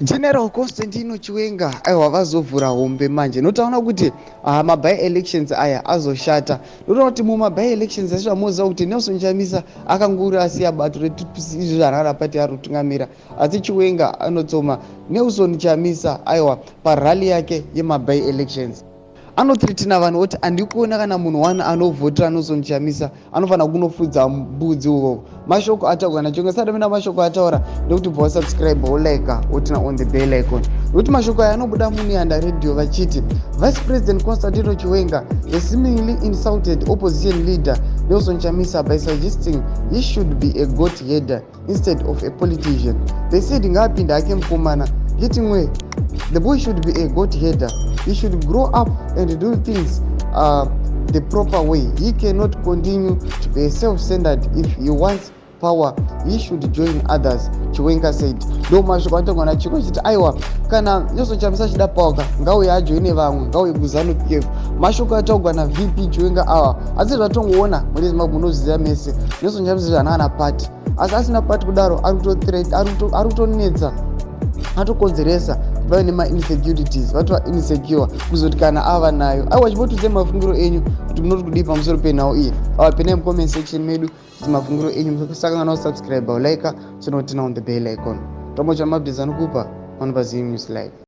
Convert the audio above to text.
General Constantino Chiwenga aiwa vazovhura hombe manje notaona kuti maby elections aya azoshata. Notaona kuti mumaby elections acho amoziva kuti Nelson Chamisa akanguri asiya bato izvo zvanara pati ari kutungamira, asi Chiwenga anotsoma Nelson Chamisa aiwa parally yake yemaby elections. Anothreatina vanhu kuti andikuona kana munhu wani anovhotera Nelson Chamisa anofanira kunofudza mbudzi uvo. Mashoko ataurwa naChiwenga. Sada mina mashoko ataura ndokuti bva subscribe like utina on the bell icon. Nokuti mashoko aya anobuda muNyanda Radio vachiti Vice President Constantino Chiwenga has seemingly insulted opposition leader Nelson Chamisa by suggesting he should be a goat herder instead of a politician. They said ngapinda hake mukomana getting way. The boy should be a goat herder. He should grow up and do things the proper way. He cannot continue to be self-centered. If he wants power, he should join others, Chiwenga said. Do mashoko atongwa na Chiwenga chiti aiwa kana Nelson Chamisa chida power ngauye ajoine vamwe ngauye kuzanu PF. Mashoko atongwa na VP Chiwenga awa asi zvatongoona muri Zimbabwe unoziva mese Nelson Chamisa zvanana party asi asina party kudaro ari kutonetsa atokonzeresa vave nema-insecurities vatu va-insecure kuzoti kana ava nayo aiwa chipotudze mafungiro enyu kuti munoti kudii pamusoro penhau iyi penai mucomment section medu kuti mafungiro enyu saka kana usubscribe like chinotina on the bell icon tomocha mabhizi anokupa pano paZVAITWA News Live.